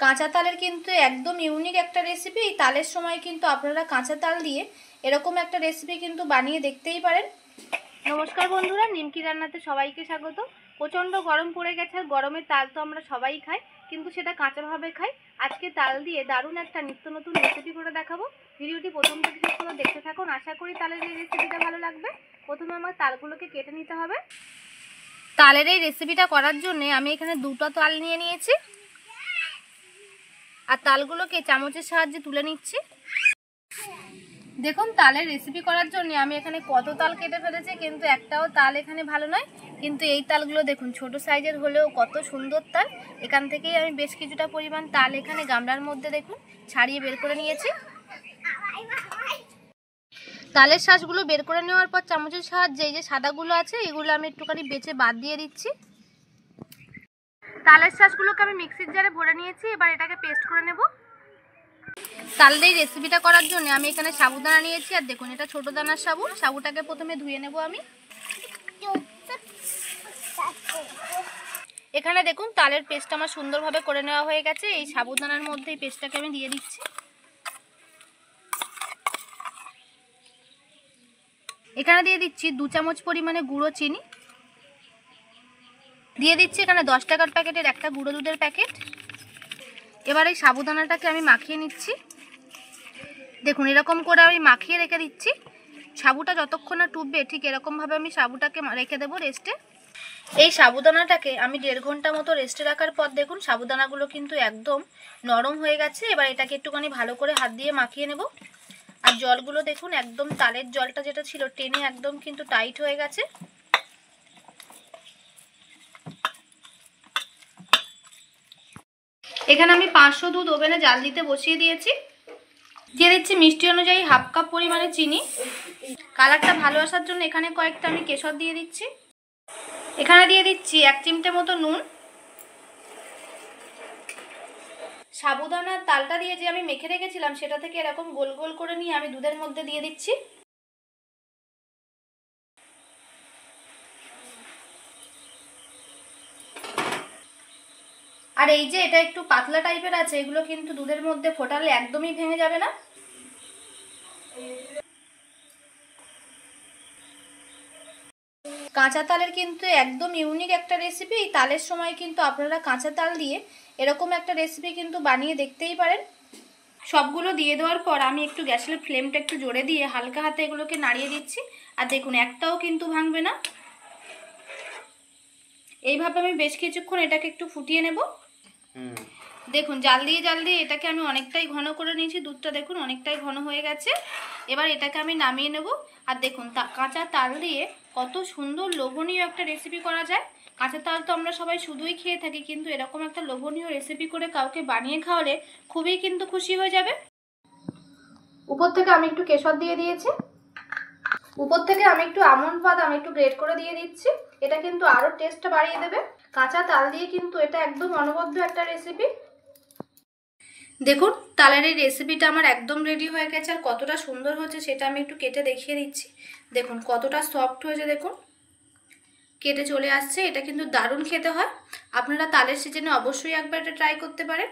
কাঁচা তালের কিন্তু একদম ইউনিক একটা রেসিপি। এই তালের সময় কিন্তু আপনারা কাঁচা তাল দিয়ে এরকম একটা রেসিপি কিন্তু বানিয়ে দেখতেই পারেন। নমস্কার বন্ধুরা, নিমকি রান্নাতে সবাইকে স্বাগত। প্রচণ্ড গরম পড়ে গেছে, আর গরমের তাল তো আমরা সবাই খাই, কিন্তু সেটা কাঁচাভাবে খাই। আজকে তাল দিয়ে দারুণ একটা নিত্য নতুন রেসিপি করে দেখাবো। ভিডিওটি প্রথম থেকে শেষ পর্যন্ত দেখতে থাকুন, আশা করি তালের এই রেসিপিটা ভালো লাগবে। প্রথমে আমার তালগুলোকে কেটে নিতে হবে। তালের এই রেসিপিটা করার জন্য আমি এখানে দুটো তাল নিয়ে নিয়েছি, আর তালগুলোকে চামচের সাহায্যে তুলে নিচ্ছি। দেখুন, তালের রেসিপি করার জন্য আমি এখানে কত তাল কেটে ফেলেছি, কিন্তু একটাও তাল এখানে ভালো নয়। কিন্তু এই তালগুলো দেখুন, ছোট সাইজের হলেও কত সুন্দর তাল। এখান থেকেই আমি বেশ কিছুটা পরিমাণ তাল এখানে গামলার মধ্যে দেখুন ছাড়িয়ে বের করে নিয়েছি। তালের শাঁসগুলো বের করে নেওয়ার পর চামচের সাহায্যে এই যে সাদাগুলো আছে, এগুলো আমি একটুখানি বেছে বাদ দিয়ে দিচ্ছি। তালের শাঁসগুলোকে আমি মিক্সির জারে ভরে নিয়েছি, এবার এটাকে পেস্ট করে নেব। তালের এই রেসিপিটা করার জন্য আমি এখানে সাবুদানা নিয়েছি, আর দেখুন এটা ছোট দানার সাবু। সাবুটাকে প্রথমে ধুয়ে নেব আমি। এখানে দেখুন তালের পেস্ট আমার সুন্দরভাবে করে নেওয়া হয়ে গেছে। এই সাবুদানার মধ্যে এই পেস্টটাকে আমি দিয়ে দিচ্ছি। এখানে দিয়ে দিচ্ছি 2 চামচ পরিমাণে গুঁড়ো চিনি, দিয়ে দিচ্ছি এখানে 10 টাকার প্যাকেটের একটা গুঁড়ো দুধের প্যাকেট। এবার এই সাবুদানাটাকে আমি মাখিয়ে নিচ্ছি। দেখুন এরকম করে আমি মাখিয়ে রেখে দিচ্ছি। সাবুটা যতক্ষণ না টুকবে ঠিক এরকমভাবে আমি সাবুটাকে রেখে দেবো রেস্টে। এই সাবুদানাটাকে আমি 1.5 ঘন্টা মতো রেস্টে রাখার পর দেখুন সাবুদানাগুলো কিন্তু একদম নরম হয়ে গেছে। এবার এটাকে একটুখানি ভালো করে হাত দিয়ে মাখিয়ে নেব। আর জলগুলো দেখুন একদম তালের জলটা যেটা ছিল টেনে একদম কিন্তু টাইট হয়ে গেছে। এখানে আমি 500 দুধ ওভেনে জাল দিতে বসিয়ে দিয়েছি। দিয়ে দিচ্ছি মিষ্টি অনুযায়ী 1/2 কাপ পরিমাণে চিনি। কালারটা ভালো আসার জন্য এখানে কয়েকটা আমি কেশর দিয়ে দিচ্ছি। এখানে দিয়ে দিচ্ছি 1 চিমটে মতো নুন। সাবুদানার তালটা দিয়ে যে আমি মেখে রেখেছিলাম সেটা থেকে এরকম গোল গোল করে নিয়ে আমি দুধের মধ্যে দিয়ে দিচ্ছি। আর এই যে এটা একটু পাতলা টাইপের আছে, এগুলো কিন্তু দুধের মধ্যে ফোটালে একদমই ভেঙে যাবে না। কাঁচা তালের কিন্তু একদম ইউনিক একটা রেসিপি। এই তালের সময় কিন্তু আপনারা কাঁচা তাল দিয়ে এরকম একটা রেসিপি কিন্তু বানিয়ে দেখতেই পারেন। সবগুলো দিয়ে দেওয়ার পর আমি একটু গ্যাসের ফ্লেমটা একটু জোরে দিয়ে হালকা হাতে এগুলোকে নাড়িয়ে দিচ্ছি। আর দেখুন একটাও কিন্তু ভাঙবে না। এইভাবে আমি বেশ কিছুক্ষণ এটাকে একটু ফুটিয়ে নেব। দেখুন জাল দিয়ে এটাকে আমি অনেকটাই ঘন করে নিয়েছি। দুধটা দেখুন অনেকটাই ঘন হয়ে গেছে। এবার এটাকে আমি নামিয়ে নেব। আর দেখুন কাঁচা তাল দিয়ে কত সুন্দর লোভনীয় একটা রেসিপি করা যায়। কাঁচা তাল তো আমরা সবাই শুধুই খেয়ে থাকি, কিন্তু এরকম একটা লোভনীয় রেসিপি করে কাউকে বানিয়ে খাওয়ালে খুবই কিন্তু খুশি হয়ে যাবে। উপর থেকে আমি একটু কেশর দিয়ে দিয়েছি। উপর থেকে আমি একটু আমন্ড বাদাম একটু গ্রেট করে দিয়ে দিচ্ছি। এটা কিন্তু আরো টেস্টটা বাড়িয়ে দেবে। কাঁচা তাল দিয়ে কিন্তু এটা একদম অনবদ্য একটা রেসিপি। দেখুন তালের এই রেসিপিটা আমার একদম রেডি হয়ে গেছে। আর কতটা সুন্দর হচ্ছে সেটা আমি একটু কেটে দেখিয়ে দিচ্ছি। দেখুন কতটা সফট হয়েছে, দেখুন কেটে চলে আসছে। এটা কিন্তু দারুণ খেতে হয়। আপনারা তালের সিজনে অবশ্যই একবার এটা ট্রাই করতে পারেন।